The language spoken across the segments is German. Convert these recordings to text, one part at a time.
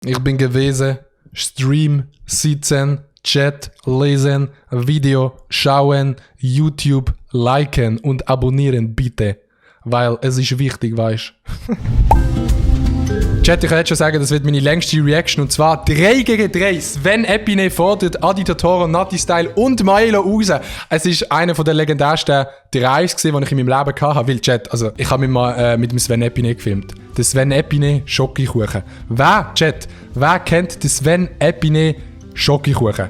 Ich bin gewesen, Stream, sitzen, Chat, lesen, Video, schauen, YouTube, liken und abonnieren bitte. Weil es ist wichtig, weißt du. Chat, ich kann jetzt schon sagen, das wird meine längste Reaction. Und zwar 3 gegen 3. Sven Epine fordert Adi Totoro, Nati Style und Maelo raus. Es ist einer der legendärsten Drives, die ich in meinem Leben hatte. Weil, Chat, also ich habe mich mal mit dem Sven Epine gefilmt. Der Sven Epine Schokokuchen. Wer kennt den Sven Epine Schokokuchen?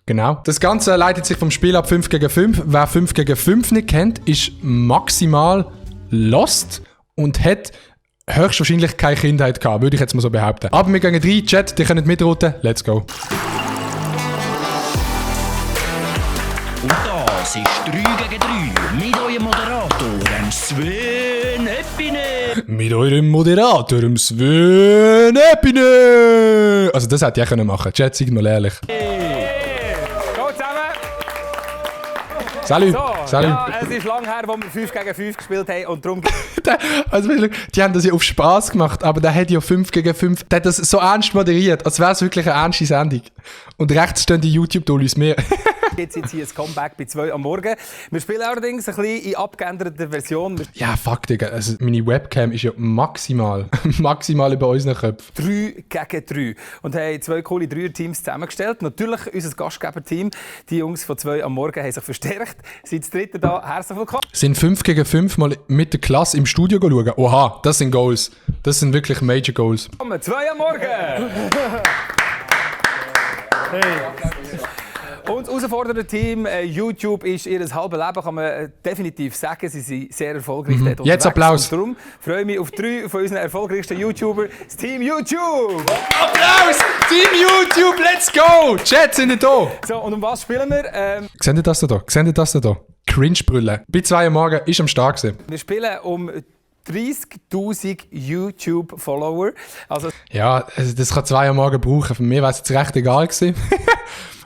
Genau. Das Ganze leitet sich vom Spiel ab 5 gegen 5. Wer 5 gegen 5 nicht kennt, ist maximal lost und hat höchstwahrscheinlich keine Kindheit gehabt, würde ich jetzt mal so behaupten. Aber wir gehen rein, Chat, die können mitroten. Let's go. Und das ist 3 gegen 3 mit eurem Moderator, dem Sven Epine. Mit eurem Moderator, dem Sven Epine. Also das hätte ich auch machen können. Chat, seid mal ehrlich. Go zusammen! Salut. So, Salut. ja, es ist lange her, wo wir 5 gegen 5 gespielt haben und darum... Also, die haben das ja auf Spass gemacht, aber der hat ja 5 gegen 5. Der hat das so ernst moderiert, als wäre es wirklich eine ernste Sendung. Und rechts stehen die YouTube-Dullis mehr. Jetzt hier ein Comeback bei 2 am Morgen. Wir spielen allerdings ein bisschen in abgeänderter Version. Ja, fuck, Digga. Also, meine Webcam ist ja maximal über unseren Köpfen. 3 gegen 3. Und haben 2 coole Dreier-Teams zusammengestellt. Natürlich unser Gastgeber-Team. Die Jungs von 2 am Morgen haben sich verstärkt. Sind das dritte da. Herzlich willkommen. Sind 5 gegen 5 mal mit der Klasse im Studio schauen? Oha, das sind Goals. Das sind wirklich Major Goals. 2 am Morgen! Hey. Und das herausfordernde Team, YouTube ist ihr halbes Leben, kann man definitiv sagen. Sie sind sehr erfolgreich dort unterwegs. Jetzt Applaus. Und darum freue ich mich auf 3 von unseren erfolgreichsten YouTubern, das Team YouTube! Applaus! Team YouTube, let's go! Chat, sind ihr da? So, und um was spielen wir? Seht ihr das da? Seht ihr das da? Cringe-Brüllen. Bei 2 am Morgen ist am Start gewesen. Wir spielen um 30'000 YouTube-Follower. Also, Ja, also das kann 2 am Morgen brauchen. Für mich wäre es jetzt recht egal gewesen.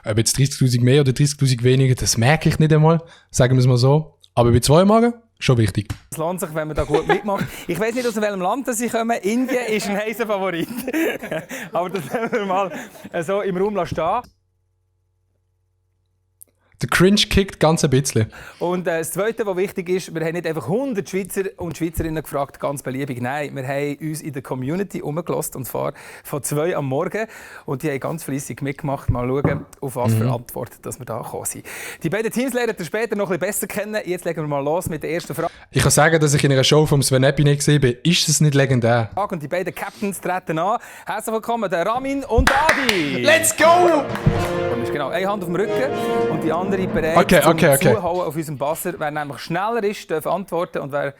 Ob jetzt 30'000 mehr oder 30'000 weniger, das merke ich nicht einmal. Sagen wir es mal so. Aber bei 2 am Morgen schon wichtig. es lohnt sich, wenn man da gut mitmacht. Ich weiß nicht, aus welchem Land sie kommen. Indien ist ein heißer Favorit. Aber das werden wir mal so im Raum stehen. Der Cringe kickt ganz ein bisschen. Und das Zweite, was wichtig ist, wir haben nicht einfach 100 Schweizer und Schweizerinnen gefragt, ganz beliebig. Nein, wir haben uns in der Community umgelassen, und zwar von 2 am Morgen. Und die haben ganz fleissig mitgemacht. Mal schauen, auf was für Antwort dass wir da gekommen sind. Die beiden Teams lernt ihr später noch ein bisschen besser kennen. Jetzt legen wir mal los mit der ersten Frage. Ich kann sagen, dass ich in einer Show vom Sven Epine gesehen bin. Ist es nicht legendär? Und die beiden Captains treten an. Herzlich willkommen, der Ramin und der Adi. Let's go! Und ist genau eine Hand auf dem Rücken und die andere bereit Okay. Zuhauen auf unserem Buzzer. Wer nämlich schneller ist, darf antworten, und wer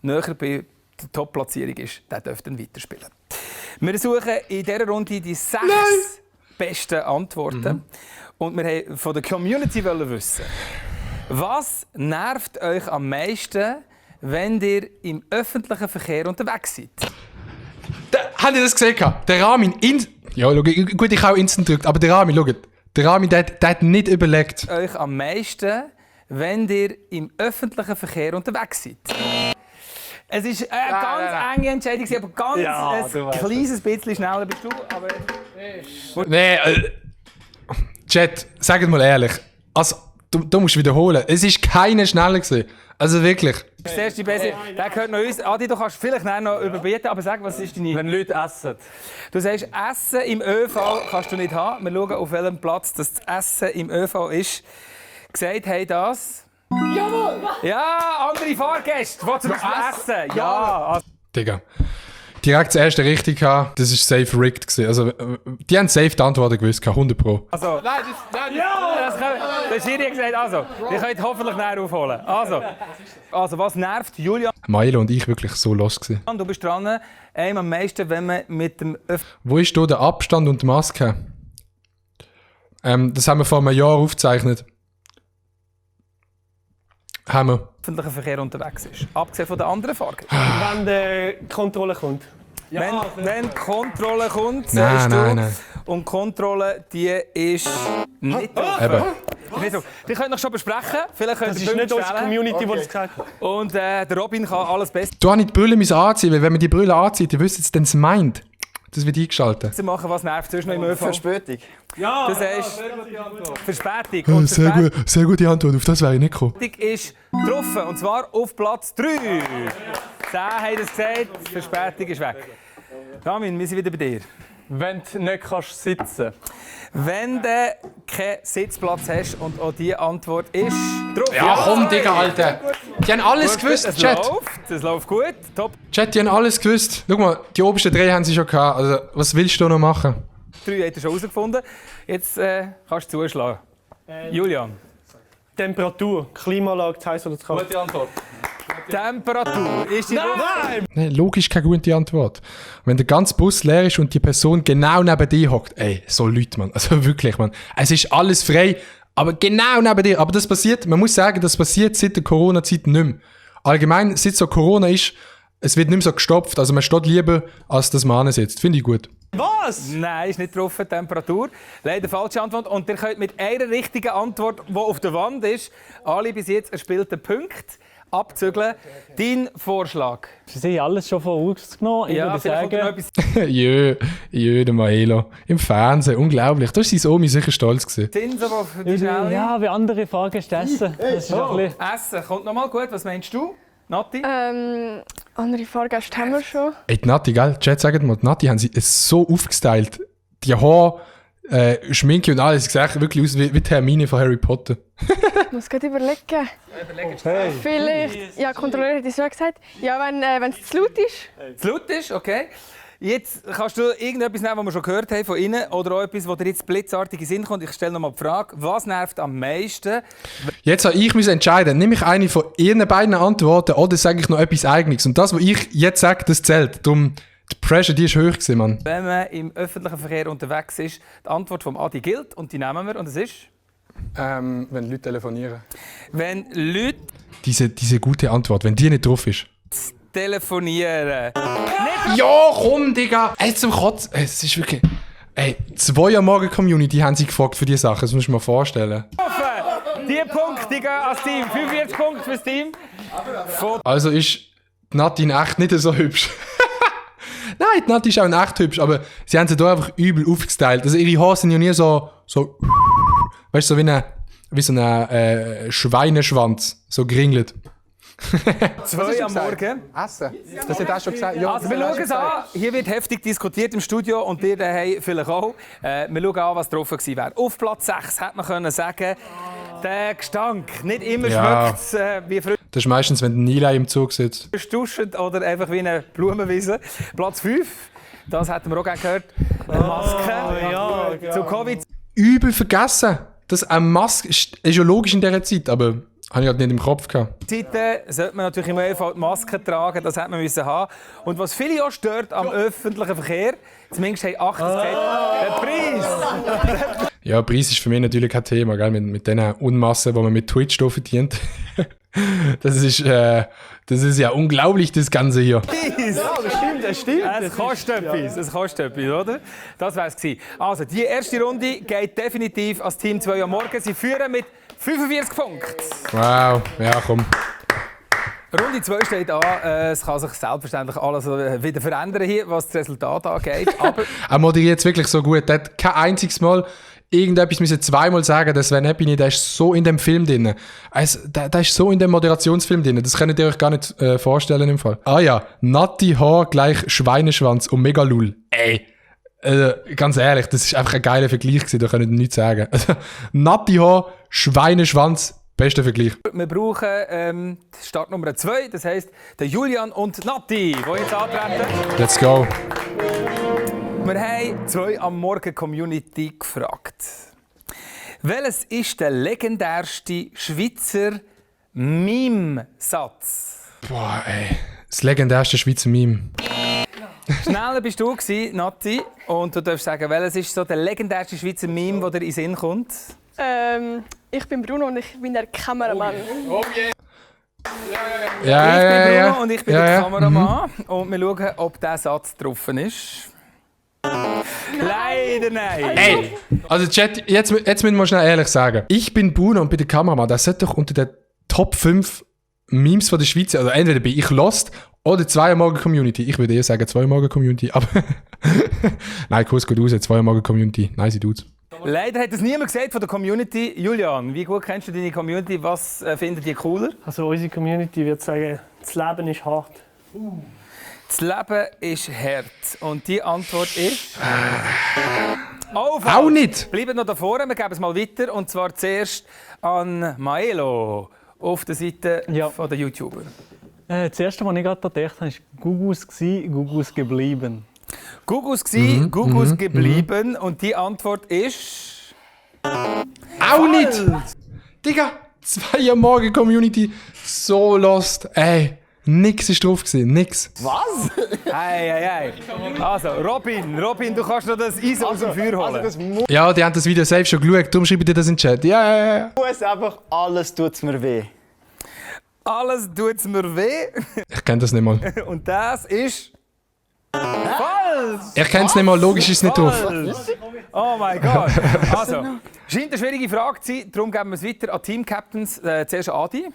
näher bei der Top-Platzierung ist, der darf dann weiterspielen. Wir suchen in dieser Runde die 6 besten Antworten. Und wir wollten von der Community wissen, was nervt euch am meisten, wenn ihr im öffentlichen Verkehr unterwegs seid? Habt ihr das gesehen? Der Ramin, ja, schau, gut, ich habe instant gedrückt, aber der Ramin, schaut. Der Ramin, der hat nicht überlegt. Euch am meisten, wenn ihr im öffentlichen Verkehr unterwegs seid? Es ist eine ganz enge Entscheidung, aber ganz ein kleines bisschen schneller bist du. Aber Nee, Chat, sagt mal ehrlich. Also, du musst wiederholen. Es war keiner schneller gewesen. Also wirklich. das ist die beste. Der gehört noch uns. Adi, du kannst vielleicht noch überbieten, aber sag, was ist deine... Wenn Leute essen. Du sagst, Essen im ÖV kannst du nicht haben. Wir schauen, auf welchem Platz das Essen im ÖV ist. Gesagt haben das... Jawohl! Ja, andere Fahrgäste, die zum Beispiel essen. Ja! Also, Digga. Direkt das erste richtig gehabt. Das war safe rigged gewesen. Also, die haben safe die Antworten gewusst, 100 Pro. das ist hier gesagt. Also, ihr könnt hoffentlich näher aufholen. Also, was nervt Julian? Mailo und ich wirklich so los gewesen. Du bist dran. Einem am meisten, wenn man mit dem Wo ist hier der Abstand und die Maske? Das haben wir vor einem Jahr aufgezeichnet. Haben wir. öffentlichen Verkehr unterwegs ist. Abgesehen von den anderen Fahrgästen. Wenn die Kontrolle kommt. Wenn die Kontrolle kommt, Nein, sagst du. nein. Und die Kontrolle, die ist nicht da. Eben. Nicht so. Die könnt euch schon besprechen. Vielleicht könnt Das ihr ist nicht Punkte unsere stellen. Community, die das gesagt hat. Und der Robin kann alles besser Du hast nicht die Brille anziehen, weil wenn man die Brille anzieht, ihr wisst jetzt, dann es meint. Das wird eingeschaltet. machen, was nervt sonst noch im ÖV. Verspätung. Ja, Das heißt Verspätung. Und Sehr gute Antwort, auf das wäre ich nicht gekommen. Verspätung ist getroffen. Und zwar auf Platz 3. 10 haben es gesagt. Verspätung ist weg. Ramin, wir sind wieder bei dir. wenn du nicht kannst sitzen. Wenn du keinen Sitzplatz hast und auch diese Antwort ist drauf. Ja, komm, Digga, Alter. Die haben alles gewusst, es Chat. Es läuft gut. Top Chat, die haben alles gewusst. Schau mal, die obersten 3 haben sie schon gehabt. Also, was willst du noch machen? 3 hat er schon herausgefunden. Jetzt kannst du zuschlagen. Julian. Temperatur, Klimaanlage, zu heiß oder zu kalt? Gute Antwort. Temperatur. Ist die Nein! Nein, logisch keine gute Antwort. Wenn der ganze Bus leer ist und die Person genau neben dir hockt, ey, so Leute, man. Also wirklich, man. Es ist alles frei, aber genau neben dir. Aber das passiert, man muss sagen, das passiert seit der Corona-Zeit nicht mehr. Allgemein, seit so Corona ist, es wird nicht mehr so gestopft. Also man steht lieber, als dass man sitzt. Finde ich gut. Was? Nein, ist nicht drauf. Temperatur. Leider falsche Antwort. Und ihr könnt mit einer richtigen Antwort, die auf der Wand ist, alle bis jetzt erspielten Punkte abzügeln. Dein Vorschlag. Sie haben alles schon vorausgenommen. Ich würde vielleicht kommt noch sagen, etwas der Maelo. Im Fernsehen, unglaublich. Da war sein Omi sicher stolz gewesen. Sinn, aber für die Schnelle. ja, wie andere Fragen ist Essen. Das ist ein bisschen... Essen. Kommt noch mal gut. Was meinst du, Nati? Andere Fahrgäste haben wir schon. Ey, die Nati, gell? Chat, sagt mal, die Nati haben sie es so aufgestylt. Die Haare, Schminke und alles. Sie sehen wirklich aus wie die Hermine von Harry Potter. Ich muss gerade überlegen. Vielleicht, ja, Kontrolleur hat es ja gesagt. Ja, wenn es zu laut ist. Zu laut ist, okay. Jetzt kannst du irgendetwas nehmen, was wir schon gehört haben von Ihnen, oder auch etwas, was dir jetzt blitzartig in den Sinn kommt. Ich stelle noch mal die Frage, was nervt am meisten? Jetzt habe ich entscheiden, nehme ich eine von ihren beiden Antworten oder sage ich noch etwas Eigenes. Und das, was ich jetzt sage, das zählt. Darum, die Pressure, die ist hoch gewesen, Mann. Wenn man im öffentlichen Verkehr unterwegs ist, die Antwort vom Adi gilt und die nehmen wir. Und es ist, Wenn Leute telefonieren. wenn Leute Diese gute Antwort, wenn die nicht drauf ist. telefonieren. Ja, komm, Digga! Ey, zum Kotzen. Es ist wirklich... Ey, 2 am Morgen Community haben sie gefragt für diese Sachen. Das musst du mir vorstellen. Die Punkte die gehen als Team. 45 Punkte fürs Team. Also ist die Nati in echt nicht so hübsch. Nein, die Nati ist auch in echt hübsch, aber sie haben sie hier einfach übel aufgestylt. Also ihre Haare sind ja nie so weißt du, wie so ein Schweineschwanz, so geringelt. 2 am Morgen. Essen? Das hat er schon gesagt. Ja, Also wir schauen es an. Hier wird heftig diskutiert im Studio und ihr daheim vielleicht auch. Wir schauen an, was drauf gewesen wäre. Auf Platz 6 hätte man können sagen, der Gestank. Nicht immer Ja. schmeckt es wie frisch Das ist meistens, wenn der Nila im Zug sitzt. duschen oder einfach wie eine Blumenwiese. Platz 5, das hätten wir auch gerne gehört. Eine Maske. Zu Covid. Übel vergessen. Das eine Maske ist ja logisch in dieser Zeit, aber habe ich halt nicht im Kopf gehabt. Zeiten sollte man natürlich im ÖV die Maske tragen, das hätte man müssen haben. Und was viele auch stört am öffentlichen Verkehr, zumindest haben 8 der Preis. Ja, Preis ist für mich natürlich kein Thema, gell? Mit den Unmassen, die man mit Twitch hier verdient. Das ist ja unglaublich, das Ganze hier. Das stimmt. Es kostet etwas, oder? Das wäre es gewesen. Also, die erste Runde geht definitiv als Team 2 am Morgen. Sie führen mit 45 Punkten. Wow, ja komm. Runde 2 steht an. Es kann sich selbstverständlich alles wieder verändern hier, was das Resultat angeht. Aber Er moderiert jetzt wirklich so gut. Er hat kein einziges Mal irgendetwas müssen zweimal sagen, dass Sven Epini, der ist so in dem Film drin. Also, der ist so in dem Moderationsfilm drin. Das könnt ihr euch gar nicht vorstellen im Fall. Ah ja, Nati Haar gleich Schweineschwanz und Megalul. Ey. Ganz ehrlich, das ist einfach ein geiler Vergleich gewesen, da könnt ihr nichts sagen. Also, Nati Haar, Schweineschwanz, bester Vergleich. wir brauchen Startnummer 2, das heisst der Julian und Nati, die jetzt antreten. Let's go. Wir haben 2 am Morgen Community gefragt. Welches ist der legendärste Schweizer Meme-Satz? Boah, ey. Das legendärste Schweizer Meme. Schneller bist du gewesen, Nati, und du darfst sagen, welches ist so der legendärste Schweizer Meme, der dir in den Sinn kommt? Ich bin Bruno und ich bin der Kameramann. Ich bin Bruno und ich bin der Ja. Kameramann. Und wir schauen, ob dieser Satz drauf ist. Leider nein. Ey, also Chat, jetzt müssen wir schnell ehrlich sagen. Ich bin Bruno und bin der Kameramann. Das sollte doch unter den Top 5 Memes von der Schweiz, also entweder bin ich Lost oder 2 Morgen Community. Ich würde eher sagen 2 Morgen Community, aber nein, Kurs geht raus, 2 Morgen Community. Nice Dudes. Leider hat es niemand gesagt von der Community. Julian, wie gut kennst du deine Community? Was findet ihr cooler? Also unsere Community würde sagen, das Leben ist hart. Das Leben ist hart. Und die Antwort ist... Auch nicht! Bleibt noch da vorne, wir geben es mal weiter. Und zwar zuerst an Maelo auf der Seite von der YouTuber. Das erste, was ich gerade gedacht habe, war Gugus gsi, Gugus geblieben. Gugus gsi, Gugus geblieben. Und die Antwort ist... Auch nicht! Digga, 2 Morgen Community, so lost. Ey, nix ist drauf gewesen, nix. Was? Ei. Also, Robin, du kannst noch das Eis aus dem Feuer holen. Ja, die haben das Video selbst schon geschaut, darum schreibe ich dir das in den Chat. Ja. Muss einfach, alles tut's mir weh. Alles tut's mir weh. Ich kenne das nicht mal. Und das ist... falsch! Ich kenne es nicht mal, logisch ist es nicht drauf. Oh mein Gott. Also, scheint eine schwierige Frage zu sein, darum geben wir es weiter an Team-Captains. Zuerst Adi.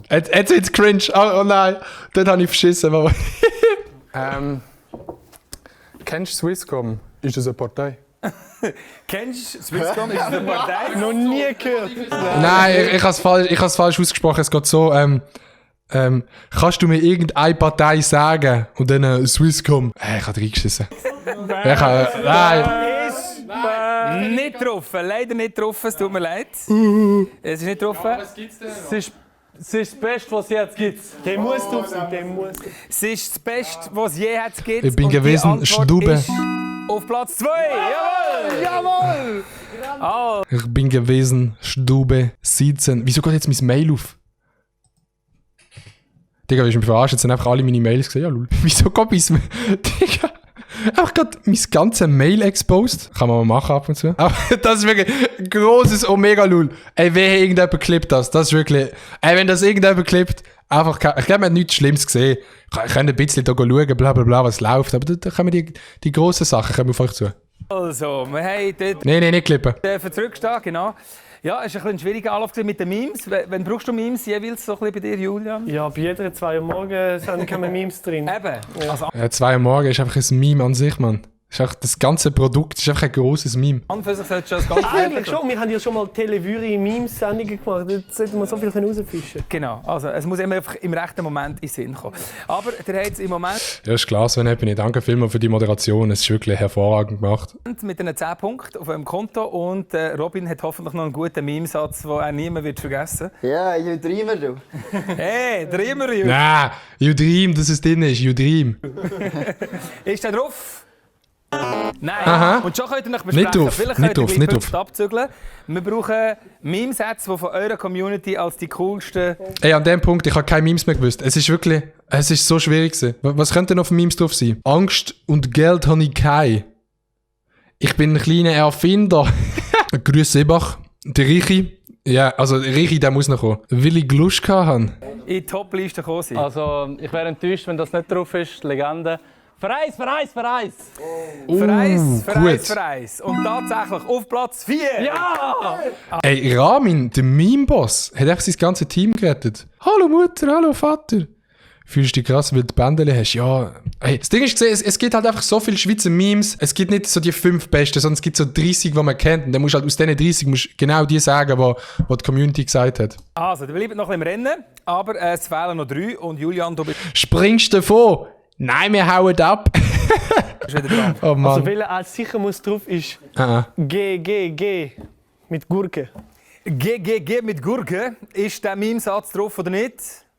Jetzt wird's cringe. Oh nein, dort habe ich verschissen. Kennst du Swisscom? Ist das eine Partei? Kennst du Swisscom? Ist das eine Partei? Noch nie gehört. Nein, ich habe es falsch ausgesprochen. Es geht so, kannst du mir irgendeine Partei sagen? Und dann Swisscom. Ich habe reingeschissen. Nein. Nicht getroffen, leider nicht getroffen, es tut mir leid. Es ist nicht getroffen. Es ist das Beste, was es jetzt gibt. Der muss drauf sein, der muss. Es ist das Beste, was es je hat gibt. Ich bin Und die gewesen Antwort Stube. ist auf Platz 2. Jawohl! Jawohl! Ich bin gewesen, Stube, sitzen. Wieso geht jetzt mein Mail auf? Digga, willst du mich verarschen? Jetzt sind einfach alle meine Mails gesehen. Ja, lul. Wieso geht mein Digga, einfach gerade mein ganzes Mail exposed. Kann man mal machen ab und zu. Aber das ist wirklich ein grosses Omega-Lul. Ey, wer irgendjemand klippt das? Das ist wirklich... Ey, wenn das irgendjemand klippt, einfach... Ich glaube, man hat nichts Schlimmes gesehen. Ich kann ein bisschen da schauen, bla bla bla, was läuft. Aber da kommen die grossen Sachen kommen auf euch zu. Also, wir haben dort Nein, nicht klippen. zurückstehen, genau. Ja, es war ein schwieriger Anlauf mit den Memes. Wann brauchst du Memes jeweils so ein bisschen bei dir, Julian? Ja, bei jeder 2 Uhr morgens haben Memes drin. Eben. Ja. Also, 2 Uhr morgen ist einfach ein Meme an sich, Mann. Ist einfach, das ganze Produkt ist einfach ein grosses Meme. an und für sich sollte schon das ganze Eigentlich schon, wir haben ja schon mal Televüri-Memes-Sendungen gemacht. Dort sollte man so viel rausfischen. Genau, also es muss immer einfach im rechten Moment in den Sinn kommen. Aber der hat es im Moment Ja, ist klar, Sven, ich danke vielmals für die Moderation. Es ist wirklich hervorragend gemacht. mit einen 10 Punkten auf eurem Konto und Robin hat hoffentlich noch einen guten Memesatz, den er niemand wird vergessen Ja, ich treibe du. Hey, Dreamer, Julian. Nein, you dream, dass es drin ist, you dream. Ist der drauf? Nein. Aha. Und schon könnt ihr euch Nicht besprechen. drauf, Vielleicht nicht könnt ihr drauf, gleich nicht Punkte abzügeln. Wir brauchen Memesätze, die von eurer Community als die coolsten... Ey, an dem Punkt, ich habe keine Memes mehr gewusst. Es ist wirklich, es ist so schwierig gewesen. Was könnte noch für Memes drauf sein? Angst und Geld habe ich keine. Ich bin ein kleiner Erfinder. Grüß Sebach. Der Richi. Ja, also Richi, der muss noch kommen. Will ich Lust haben? in die Top-Liste gekommen sind. Also, ich wäre enttäuscht, wenn das nicht drauf ist. Legende. Vereis! Vereis. Und tatsächlich auf Platz 4. Ja! Ey, Ramin, der Meme-Boss, hat einfach sein ganzes Team gerettet. Hallo Mutter, hallo Vater. Fühlst du dich krass, weil du Bändele hast? Ja. Hey, das Ding ist, es gibt halt einfach so viele Schweizer Memes. Es gibt nicht so die 5 besten, sondern es gibt so 30, die man kennt. Und dann musst du halt aus diesen 30 musst genau die sagen, die die Community gesagt hat. Also, wir bleiben noch ein bisschen im Rennen, aber es fehlen noch 3 und Julian, du bist Springst du davon? Nein, wir hauen ab. wieder dran. Oh Mann. Also, welcher als sicher muss drauf ist G mit Gurke. G mit Gurke. Ist der Memesatz drauf oder nicht?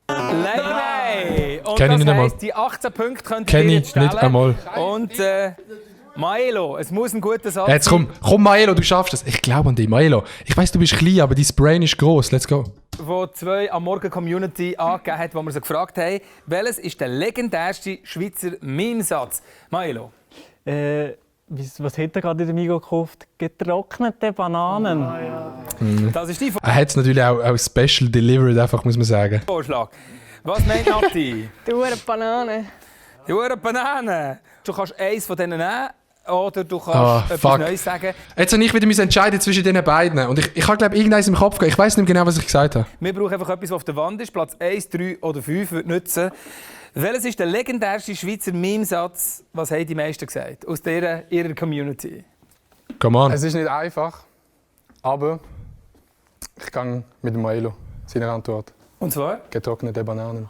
Leider nein. Und Kenn ich das nicht einmal. heisst, die 18 Punkte könnt ihr Kenn ich jetzt stellen. nicht einmal. Und Maelo, es muss ein guter Satz Jetzt komm Maelo, du schaffst das. Ich glaube an dich, Maelo. Ich weiss, du bist klein, aber dein Brain ist gross. Let's go. wo 2 am Morgen Community angegeben hat, wo wir sie gefragt haben, welches ist der legendärste Schweizer Memesatz? Maelo. Was hat er gerade in der Migo gekauft? Getrocknete Bananen. Das ist dein Er hat es natürlich auch special delivered, einfach, muss man sagen. Vorschlag. Was meint Nati? Du eine Banane. Die Banane. Du kannst eins von denen nehmen. oder du kannst etwas fuck. Neues sagen. Jetzt habe ich wieder entscheiden zwischen diesen beiden. Und ich habe, glaube ich, irgendeins im Kopf gehabt. Ich weiß nicht mehr genau, was ich gesagt habe. Wir brauchen einfach etwas, was auf der Wand ist. Platz 1, 3 oder 5 wird nützen. Welches ist der legendärste Schweizer Meme-Satz, was haben die meisten gesagt? Aus ihrer Community. Come on. Es ist nicht einfach, aber ich gehe mit dem Maelo, seiner Antwort. Und zwar? Getrocknete Bananen.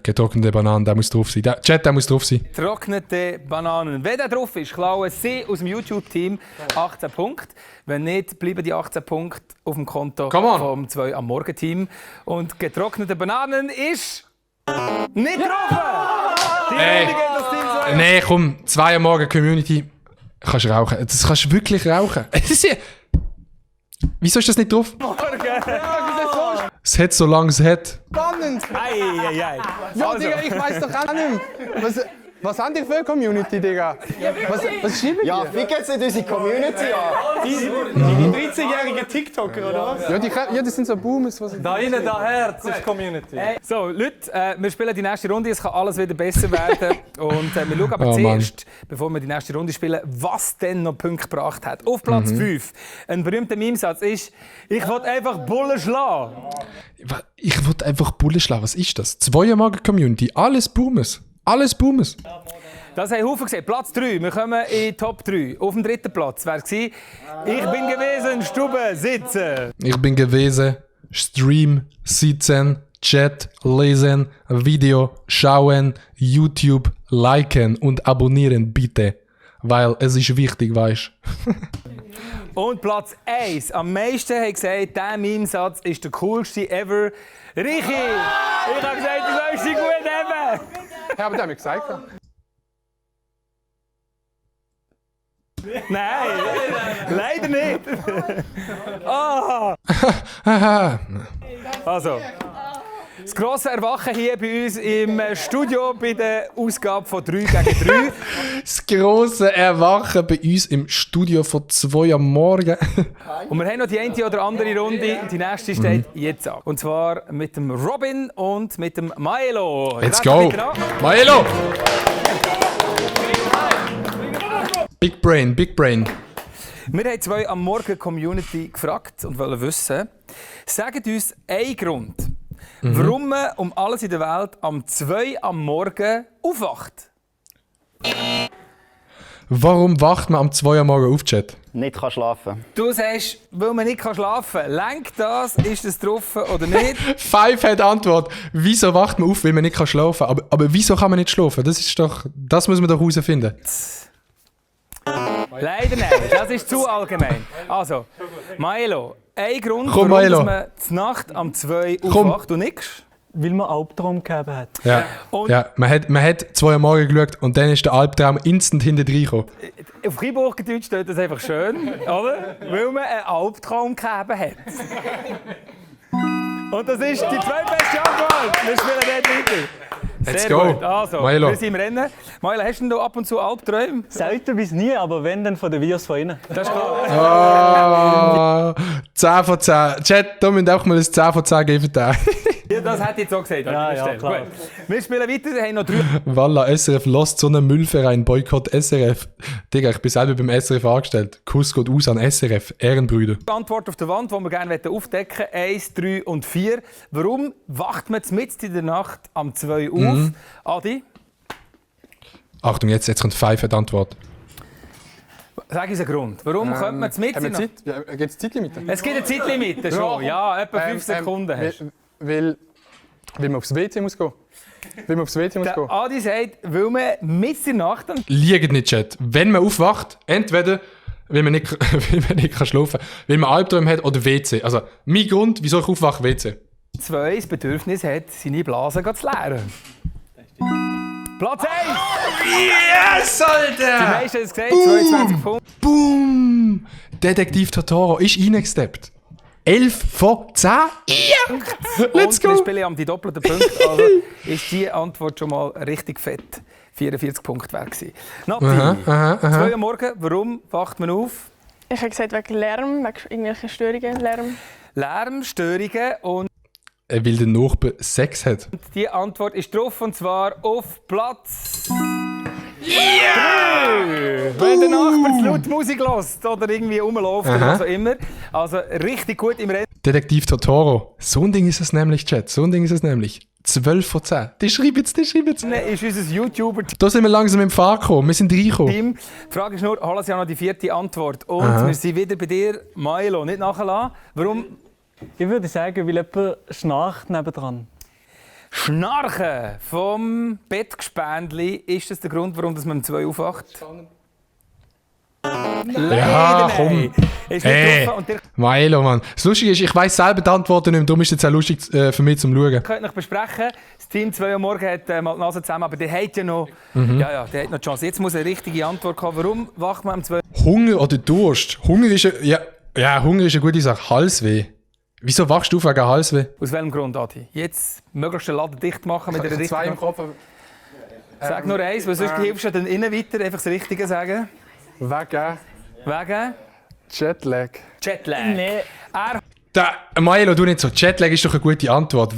Getrocknete Bananen, der muss drauf sein. Chat, der muss drauf sein. Getrocknete Bananen. Wenn der drauf ist, klauen Sie aus dem YouTube-Team 18 Punkte. Wenn nicht, bleiben die 18 Punkte auf dem Konto vom 2 am Morgen-Team. Und getrocknete Bananen ist nicht drauf! Nee, komm, 2 am Morgen Community. Kannst rauchen. Das kannst du wirklich rauchen. Wieso ist das nicht drauf? Es hat so lange es hat. Spannend! Ei. Ja, Digga, ich weiß doch auch nicht. Was haben die für eine Community, Digga? Was schreiben die? Ja, fick jetzt nicht unsere Community an. Die 13-jährigen TikToker, oder was? Ja, die sind so Boomers. Da innen, da Herz ist Community. So, Leute, wir spielen die nächste Runde. Es kann alles wieder besser werden. Und wir schauen aber zuerst, bevor wir die nächste Runde spielen, was denn noch Punkte gebracht hat. Auf Platz 5. Ein berühmter Meme-Satz ist: Ich will einfach Bullen schlagen. Ich wollte einfach Bullen schlagen. Was ist das? 2 am Morgen Community. Alles Boomers. Alles Boomers. Das haben Haufen gesehen. Platz 3. Wir kommen in Top 3. Auf dem 3. Platz wäre es gewesen: Ich bin gewesen, Stube, sitzen. Ich bin gewesen, Stream, sitzen, Chat, lesen, Video, schauen, YouTube, liken und abonnieren bitte. Weil es ist wichtig, weißt du. Und Platz 1. Am meisten haben gesagt, dieser Meme-Satz ist der coolste ever. Richi! Ich habe gesagt, du sollst sie gut haben. Ja, aber der hat mir gesagt. Nein, leider nicht. Ah. Also, das grosse Erwachen hier bei uns im Studio bei der Ausgabe von 3 gegen 3. Das grosse Erwachen bei uns im Studio von 2 am Morgen. Und wir haben noch die eine oder andere Runde. Die nächste steht jetzt an. Und zwar mit dem Robin und mit dem Maelo. Let's go! Maelo! Big Brain, Big Brain. Wir haben 2 am Morgen Community gefragt und wollen wissen, sagt uns einen Grund, warum man um alles in der Welt am 2 am Morgen aufwacht. Warum wacht man am 2 am Morgen auf, Chat? Nicht kann schlafen. Du sagst, weil man nicht schlafen kann. Lenkt das? Ist das drauf oder nicht? 5 hat Antwort. Wieso wacht man auf, weil man nicht schlafen kann? Aber wieso kann man nicht schlafen? Das muss man doch herausfinden. Leider nicht. Das ist zu allgemein. Also, Maelo, ein Grund, Komm, warum Maelo. dass man die Nacht am 2 aufwacht und nix. Weil man Albtraum gegeben hat. Ja, Und- ja man hat 2 am Morgen geschaut und dann ist der Albtraum instant hinter reingekommen. Auf Freiburgerdeutsch steht das einfach schön, oder? Weil man einen Albtraum gegeben hat. Und das ist die zweitbeste Antwort. Wir spielen dort weiter. Let's Sehr go. gut. Also, Maelo. wir sind im Rennen. Maelo, hast du denn ab und zu Albträume? Selten bis nie, aber wenn, dann von den Videos von innen. Das ist klar. 10 von 10. Chat, da müsst ihr auch mal ein 10 von 10 geben. Ja, das hätte ich jetzt auch gesagt. an Ja, dieser ja, Stelle. klar. Gut. Wir spielen weiter, wir haben noch 3. Walla, SRF lost so einen Müllverein, Boykott SRF. Digga, ich bin selber beim SRF angestellt. Kuss geht aus an SRF, Ehrenbrüder. Antwort auf der Wand, die wir gerne aufdecken wollen. 1, 3 und 4. Warum wacht man mitten in der Nacht am 2 auf? Adi, Achtung, jetzt kommt 5 hat Antwort. sag uns einen Grund. Warum könnte man mitten Haben in wir der Zeit? Ja, gibt es Zeitlimite? Es gibt eine Zeitlimite schon. Ja, etwa 5 Sekunden hast du. Weil man aufs WC muss gehen. Weil man aufs WC muss Der gehen. Adi sagt, weil man mitten in der Nacht am Liegt nicht, Chat. Wenn man aufwacht, entweder weil man nicht, weil man nicht schlafen kann, weil man Albträume hat oder WC. Also, mein Grund, wieso ich aufwache, WC. 2 das Bedürfnis hat, seine Blase zu leeren. Platz 1! Yes, Die Alter! meisten haben es gesagt, 22 Punkte. Boom! Detektiv Totoro ist reingesteppt. 11 von 10? Ja! Let's Und wir go! spielen am die doppelten Punkte. Also ist die Antwort schon mal richtig fett. 44 Punkte wäre gewesen. Nati, 2 am Morgen, warum wacht man auf? Ich habe gesagt, wegen Lärm, wegen irgendwelchen Störungen, Lärm. Lärm, Störungen und Weil der Nachbar Sex hat. die Antwort ist drauf und zwar auf Platz 3. Wenn der Nachbar zu laut Musik hört oder irgendwie rumläuft oder was auch immer. Also richtig gut im Rennen. Detektiv Totoro. So ein Ding ist es nämlich, Chat. So ein Ding ist es nämlich. 12 von 10. Die schreiben jetzt. Ist unser YouTuber-Team. Da sind wir langsam im Fahr gekommen. Wir sind reingekommen. Die Frage ist nur, Hallas ja noch die 4. Antwort. Und wir sind wieder bei dir, Milo. Nicht nachlassen. Warum? Ich würde sagen, weil jemand schnarcht nebendran. Schnarchen vom Bettgespendli. Ist das der Grund, warum man um 2 aufwacht? Ja, komm. Ist nicht getroffen und ihr Milo, Mann. Das Lustige ist, ich weiss selber die Antworten nicht mehr. Darum ist es jetzt auch lustig für mich zum Schauen. könnt euch besprechen. Das Team 2 Uhr morgen hat mal die Nase zusammen, aber der hat ja noch, der hat noch die Chance. Jetzt muss eine richtige Antwort kommen. Warum wacht man um 2 Uhr? Hunger oder Durst? Hunger ist Hunger ist eine gute Sache. Halsweh. Wieso wachst du auf wegen Halsweh? Aus welchem Grund, Adi? Jetzt möglichst den Laden dicht machen mit einer Ich habe 2 im richtigen... Kopf. Sag nur eins, weil sonst hilfst du dann innen weiter. Einfach das Richtige sagen. Wegen Jetlag. Jetlag. Nee. Milo, du nicht so. Jetlag ist doch eine gute Antwort.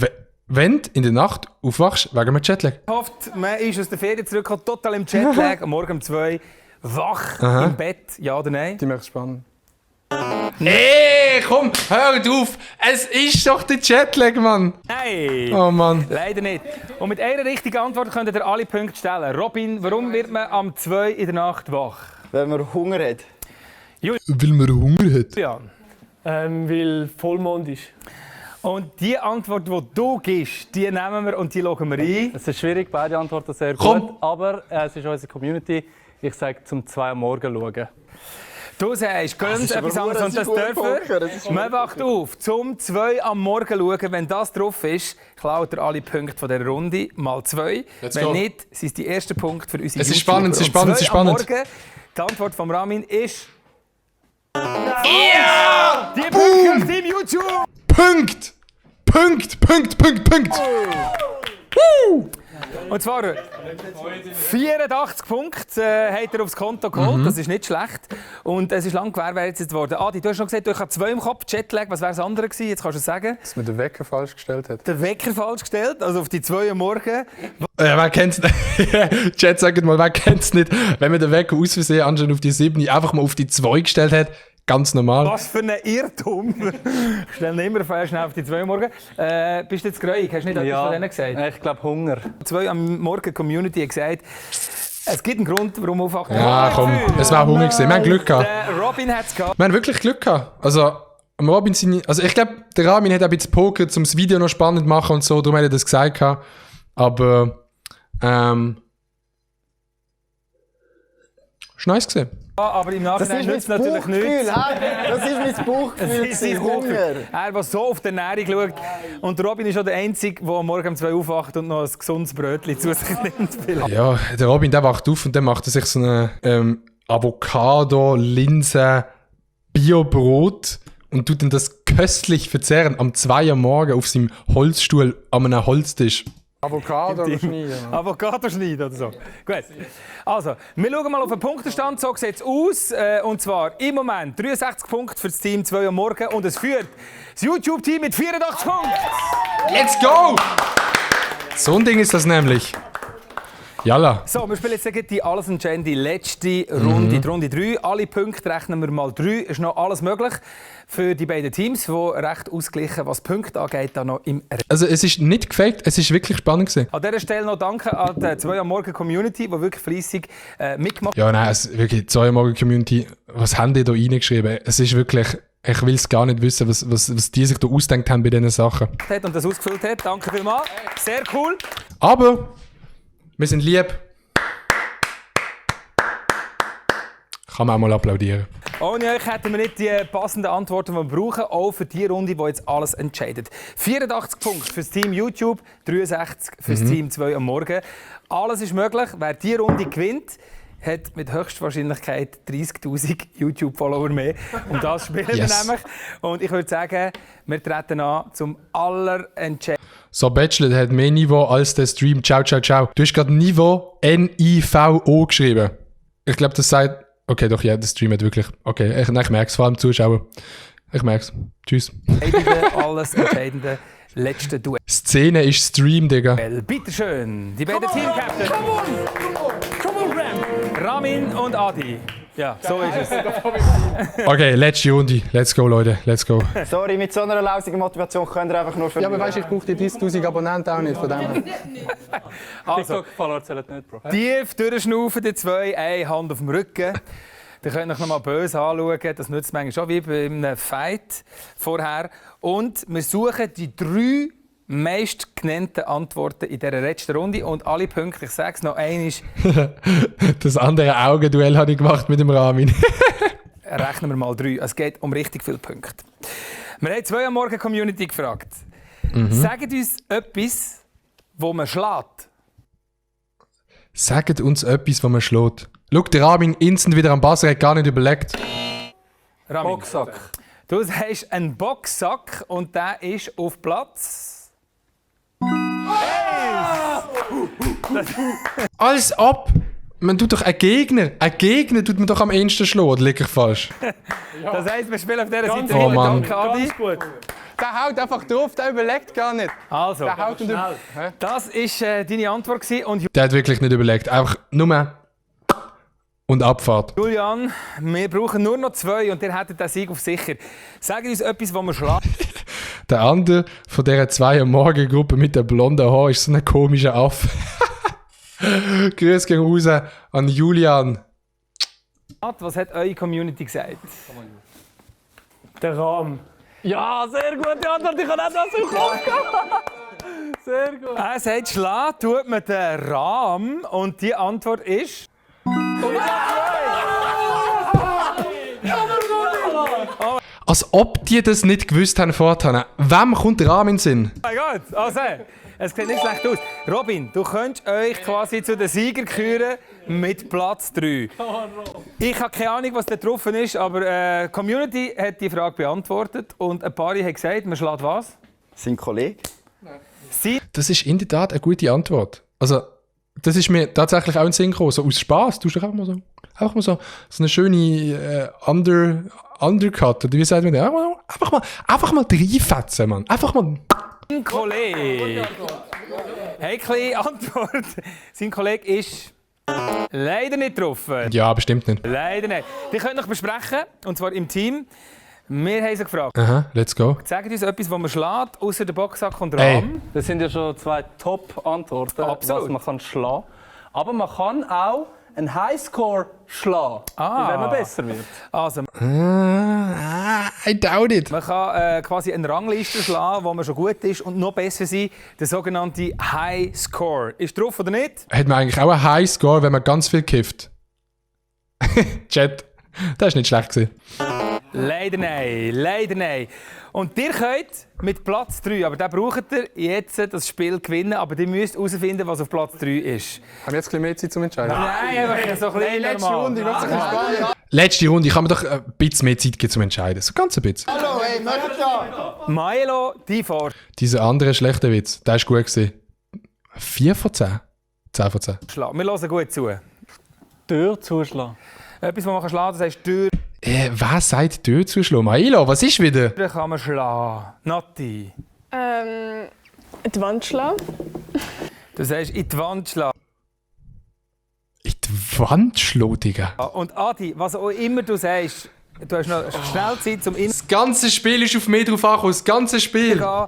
Wenn du in der Nacht aufwachst, wegen einem Jetlag. Hofft, man ist aus der Ferien zurückgekommen, total im Jetlag, am Morgen um 2 wach im Bett, ja oder nein? Die macht spannend. Nee, komm, hör auf. Es ist doch der Jetlag, Mann. Nein, Oh Mann. leider nicht. Und mit einer richtigen Antwort könnt ihr alle Punkte stellen. Robin, warum wird man am 2 in der Nacht wach? Wenn man Hunger hat. Weil man Hunger hat. Jan. Weil Vollmond ist. Und die Antwort, die du gibst, die nehmen wir und die loggen wir ein. Es ist schwierig, beide Antworten sehr Komm. gut. Aber es ist unsere Community. Ich sage, zum 2 Uhr morgen schauen. Du sagst, gönnt etwas anderes und das dürfen. Man wacht auf, zum 2 am Morgen schauen. Wenn das drauf ist, klaut ihr alle Punkte von dieser Runde mal 2. Let's Wenn go. nicht, sind es die ersten Punkte für unsere Es ist YouTuber. spannend, es ist Und spannend, es ist 2 am spannend. Morgen, die Antwort von Ramin ist... Ja! Die Punkte auf Team YouTube! Punkt! Und zwar 84 Punkte hat er aufs Konto geholt, das ist nicht schlecht. Und es ist lang gewährleistet worden. Adi, du hast noch gesagt, du hast 2 im Kopf, Jetlag, was wäre das andere gewesen? Jetzt kannst du es sagen. Dass man den Wecker falsch gestellt hat. Der Wecker falsch gestellt, also auf die 2 Uhr morgen. Wer kennt's nicht? Chat, sagt mal, wer kennt's nicht? Wenn man den Wecker aus Versehen anstatt auf die 7 einfach mal auf die 2 gestellt hat, ganz normal. Was für ein Irrtum. Ich stelle ihn immer schnell auf die 2 Uhr morgen. Bist du jetzt gräuig? Hast du nicht etwas von denen gesagt? Ich glaube Hunger. 2 Uhr am Morgen Community hat gesagt, es gibt einen Grund, warum aufwacht. Ja, komm, es war Hunger gewesen. Wir haben Glück gehabt. Der Robin hat es gehabt. Wir haben wirklich Glück gehabt. Also, am Robin also ich glaube, der Ramin hat ein bisschen pokert, um das Video noch spannend zu machen und so, darum hat er das gesagt gehabt. Aber, ist nice gewesen. Aber im Das Nachhinein ist nützt mein natürlich Bauchgefühl. nichts. hä? Das ist mein Bauchgefühl. Das ist sein Hunger. Bauchgefühl. Er, der so auf die Ernährung schaut. Und der Robin ist schon der Einzige, der am Morgen um 2 aufwacht und noch ein gesundes Brötchen zu sich nimmt. Vielleicht. Ja, der Robin, der wacht auf und dann macht er sich so eine Avocado, Linse, Bio-Brot und tut dann das köstlich verzehren am 2 Uhr morgen auf seinem Holzstuhl an einem Holztisch. Avocado schneiden. Avocado schneiden oder so. Gut. Also, wir schauen mal auf den Punktestand. So sieht es aus. Und zwar im Moment 63 Punkte für das Team 2 Uhr morgen. Und es führt das YouTube-Team mit 84 Punkten. Let's go! So ein Ding ist das nämlich. Jalla. So, wir spielen jetzt die alles entscheidende letzte Runde, die Runde 3. Alle Punkte rechnen wir mal 3. Ist noch alles möglich für die beiden Teams, die recht ausgleichen, was Punkte angeht, da noch im Also es ist nicht gefaked, es ist wirklich spannend gewesen. An dieser Stelle noch danke an die 2 am Morgen Community, die wirklich fleissig mitgemacht Ja, nein, es, wirklich, 2 Uhr morgen Community, was haben die da reingeschrieben? Es ist wirklich, ich will es gar nicht wissen, was die sich da ausgedacht haben bei diesen Sachen. hat und das ausgefüllt hat. Danke vielmals. Sehr cool. Aber wir sind lieb. Kann man auch mal applaudieren. Ohne euch hätten wir nicht die passenden Antworten, die wir brauchen, auch für die Runde, die jetzt alles entscheidet. 84 Punkte für das Team YouTube, 63 für das Team 2 am Morgen. Alles ist möglich. Wer die Runde gewinnt, hat mit höchster Wahrscheinlichkeit 30'000 YouTube-Follower mehr. Und das spielen wir nämlich. Und ich würde sagen, wir treten an zum allerentscheidendsten. So, Bachelor hat mehr Niveau als der Stream. Ciao, ciao, ciao. Du hast gerade Niveau N-I-V-O geschrieben. Ich glaube, das sagt... Okay, doch, ja, der Stream hat wirklich... Okay, ich merke es, vor allem Zuschauer. Ich merke es. Tschüss. Alles entscheidende letzte Duell. Szene ist Stream, Digga. Bitteschön, die beiden Team-Captains. Come on, Ram. Ramin und Adi. Ja, so ist es. Okay, letzte Runde. Let's go, Leute. Let's go. Sorry, mit so einer lausigen Motivation könnt ihr einfach nur Ja, verlieren. aber weißt du, ich brauche die 30'000 Abonnenten auch nicht von dem her. Also, TikTok-Follower zählen nicht, Bro. tief durchschnaufen, die zwei, eine Hand auf dem Rücken. Ihr könnt euch noch mal böse anschauen. Das nützt manchmal schon wie bei einem Fight vorher. Und wir suchen die 3 meistgenannten Antworten in dieser letzten Runde. Und alle Punkte, ich sage es noch einmal, Das andere Augenduell habe ich gemacht mit dem Ramin. rechnen wir mal 3. Es geht um richtig viele Punkte. Wir haben 2 am Morgen Community gefragt. Sagt uns etwas, wo man schlägt. Sagt uns etwas, was man schlägt. Schau, der Ramin instant wieder am Buzzer, hat gar nicht überlegt. Ramin. Boxsack. Du hast einen Boxsack und der ist auf Platz. Als ob! Man tut doch einen Gegner. Einen Gegner tut man doch am ehesten schlagen, oder liege ich falsch? Das heisst, wir spielen auf dieser Seite. Oh Mann. Danke, Adi. Ganz gut. Der haut einfach drauf, der überlegt gar nicht. Also, Der haut und das war deine Antwort gewesen. Und Der hat wirklich nicht überlegt. Einfach nur und Abfahrt. Julian, wir brauchen nur noch 2 und ihr hättet den Sieg auf sicher. Sag uns etwas, wo man schlägt. Der andere von dieser 2 am Morgen-Gruppe mit dem blonden Haar ist so ein komischer Affe. Grüß gehen raus an Julian. Was hat eure Community gesagt? Der Rahmen. Ja, sehr gute Antwort. Ich habe auch das im Kopf gehabt. Sehr gut. Er sagt, schlagen tut man den Rahmen und die Antwort ist... Als ob die das nicht gewusst haben vorher. Wem kommt der Rahmen in den Sinn? Oh mein Gott, also, es sieht nicht schlecht aus. Robin, du könntest euch quasi zu den Sieger küren mit Platz 3. Ich habe keine Ahnung, was da drauf ist, aber die Community hat die Frage beantwortet und ein paar haben gesagt, man schlägt was? Sein Kollege. Das ist in der Tat eine gute Antwort. Also, das ist mir tatsächlich auch in den Sinn gekommen. So aus Spass tust du doch einfach mal so eine schöne Undercut, oder wie sagt man das? Einfach mal reinfetzen, Mann. Einfach mal... Sein Kollege. Heikle Antwort. Sein Kollege ist leider nicht getroffen. Ja, bestimmt nicht. Leider nicht. Die könnt ihr noch besprechen, und zwar im Team. Wir haben sie gefragt. Aha, let's go. Sagt uns etwas, was man schlägt, außer der Boxsack und Ey. Rahmen. Das sind ja schon 2 Top-Antworten, Absolut. was man kann schlagen. Aber man kann auch einen Highscore schlagen, wenn man besser wird. Also, I doubt it. man kann quasi eine Rangliste schlagen, wo man schon gut ist und noch besser sein. Der sogenannte High Score. Ist drauf oder nicht? Hat man eigentlich auch einen Highscore, wenn man ganz viel kifft? Chat, das war nicht schlecht gewesen. Leider nein, leider nein. Und ihr könnt mit Platz 3, aber da braucht ihr jetzt das Spiel gewinnen, aber ihr müsst herausfinden, was auf Platz 3 ist. Haben wir jetzt ein bisschen mehr Zeit zum Entscheiden? Nein, einfach so ein bisschen Letzte normal. Runde, ich will sich sparen. Letzte Runde, ich kann mir doch ein bisschen mehr Zeit geben zum Entscheiden. So ganz ein bisschen. Hallo, hey, Mörder! Milo, die vor. Dieser andere schlechte Witz, der war gut gewesen. 4 von 10? 10 von 10. Wir hören gut zu. Tür zuschlagen. Etwas, was man schlagen kann, das heißt, Tür Was sagt Tür zuschlagen? Mailo, was ist wieder? kann man schlagen. Nati, Die Wand schlagen. du sagst in die Wand schlagen. In die Wand schlagen, Digga. Und Adi, was auch immer du sagst, du hast noch schnell Zeit zum Das ganze Spiel ist auf mich drauf angekommen, das ganze Spiel. gehen.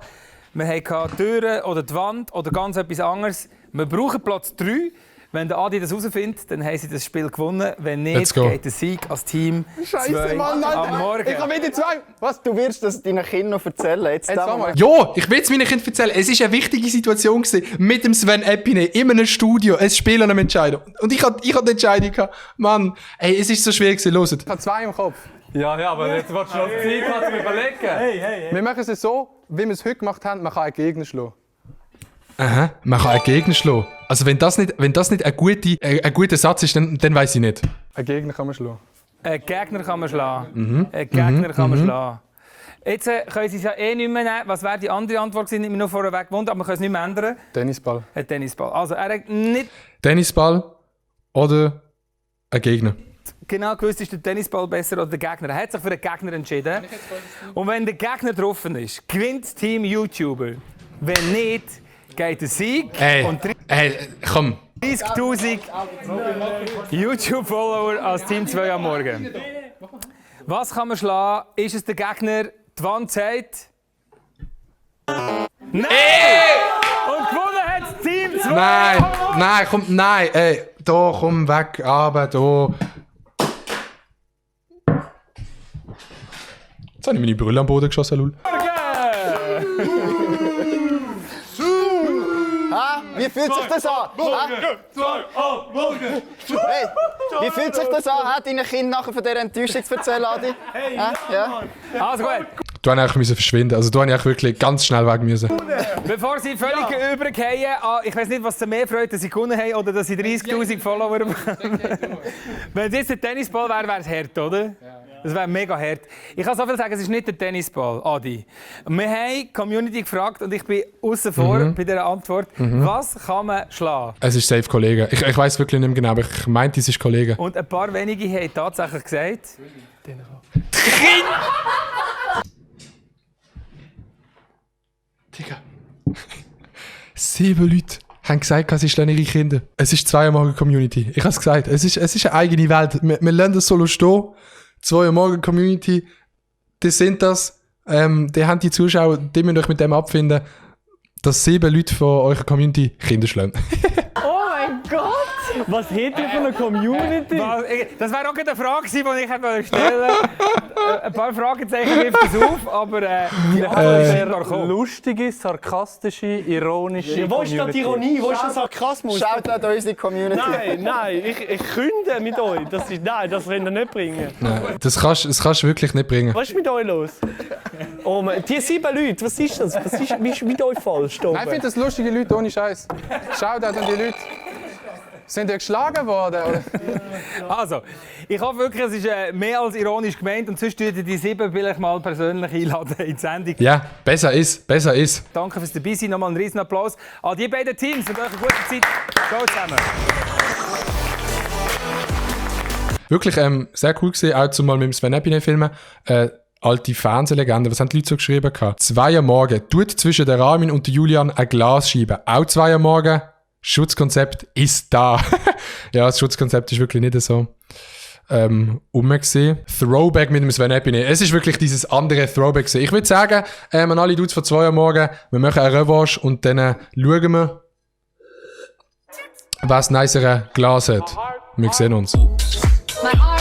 Wir haben die Türen oder die Wand oder ganz etwas anderes. Wir brauchen Platz 3. Wenn der Adi das herausfindet, dann haben sie das Spiel gewonnen. Wenn Let's nicht, go. geht der Sieg als Team Scheiße, 2 Mann, Alter. am Morgen. Ich habe wieder 2. Was? Du wirst das deinen Kindern noch erzählen. Jetzt Jetzt da mal. Ja, ich will es meinen Kindern erzählen. Es war eine wichtige Situation gewesen, mit dem Sven Epine in einem Studio ein Spiel an einem Entscheiden. Und ich hatte die Entscheidung gehabt. Mann, ey, es ist so schwer gewesen. Hört. Ich habe 2 im Kopf. Ja, aber jetzt willst du noch Zeit haben zum Überlegen. Wir machen es so, wie wir es heute gemacht haben, man kann einen Gegner schlagen. Aha, man kann einen Gegner schlagen. Also wenn das nicht ein guter Satz ist, dann weiss ich nicht. Einen Gegner kann man schlagen. Einen Gegner kann man schlagen. Einen Gegner kann man schlagen. Jetzt können sie es ja eh nicht mehr nehmen. Was wäre die andere Antwort gewesen? Ich habe mich noch vorweg gewohnt, aber man kann es nicht mehr ändern. Tennisball. Ein Tennisball. Also er hat nicht Tennisball oder ein Gegner. genau gewusst, ist der Tennisball besser oder der Gegner. Er hat sich für den Gegner entschieden. Und wenn der Gegner getroffen ist, gewinnt das Team YouTuber. Wenn nicht, geht der Sieg. Ey, Und komm. 30'000 YouTube-Follower als Team 2 am Morgen. Was kann man schlagen? Ist es der Gegner? Die Wand sagt... Nein! Und gewonnen hat das Team 2! Nein, komm, nein, ey, da, komm weg, aber da. Jetzt habe ich meine Brille am Boden geschossen, Lul. Wie fühlt sich das an? Hey, wie fühlt sich das an, deinen Kindern nachher von dieser Enttäuschung zu erzählen, Adi? Ja? Also gut. Du musst eigentlich verschwinden. Also, du musst eigentlich wirklich ganz schnell weg müssen. Bevor sie völlig übergehen, ich weiß nicht, was sie mehr freut, dass sie gewonnen haben oder dass sie 30'000 Follower bekommen. Wenn es jetzt ein Tennisball wäre, wäre es hart, oder? Das wäre mega hart. Ich kann so viel sagen, es ist nicht der Tennisball, Adi. Wir haben die Community gefragt und ich bin außen vor bei dieser Antwort. Was kann man schlagen? Es ist safe Kollege. Ich weiss wirklich nicht mehr genau, aber ich meinte, es ist Kollege. Und ein paar wenige haben tatsächlich gesagt... Digga. 7 Leute haben gesagt, sie schlagen ihre Kinder. Es ist 2 Uhr morgen Community. Ich habe es gesagt, es ist eine eigene Welt. Wir lassen das solo stehen. 2 Uhr morgen Community, die sind das. Die haben die Zuschauer, die müsst euch mit dem abfinden, dass 7 Leute von eurer Community Kinder schlagen. Oh mein Gott! Was hat ihr für eine Community? Das wäre auch eine Frage gewesen, die ich hätte stellen wollte. Ein paar Fragezeichen wirft es auf, aber die Antwort ist Lustige, sarkastische, ironische Wo ist da die Ironie? Wo ist der Sarkasmus? Schaut an unsere Community. Nein, ich künde mit euch. Das könnt ihr nicht bringen. Nein, das kannst du wirklich nicht bringen. Was ist mit euch los? Oh Mann, die 7 Leute, was ist das? Was ist mit euch falsch? Nein, ich finde das lustige Leute ohne Scheiß. Schaut an die Leute. Sind die geschlagen worden? Oder? Also, ich hoffe wirklich, es ist mehr als ironisch gemeint und sonst würden die 7 vielleicht mal persönlich einladen in die Sendung. Ja, besser ist. Danke fürs Dabeisein, nochmal einen riesen Applaus an die beiden Teams und euch eine gute Zeit. Ciao zusammen. Wirklich sehr cool gewesen, auch zumal mit dem Sven Epine filmen. Alte Fernsehlegende, was haben die Leute so geschrieben? 2 Uhr morgen, tut zwischen der Ramin und der Julian ein Glas schieben. Auch 2 Uhr morgen, Schutzkonzept ist da. Ja, das Schutzkonzept ist wirklich nicht so umgesehen. Throwback mit dem Sven Epine. Es ist wirklich dieses andere Throwback gewesen. Ich würde sagen, an alle Dudes von 2 Uhr morgen, wir machen eine Revanche und dann schauen wir, was nicere Glas hat. Wir sehen uns. My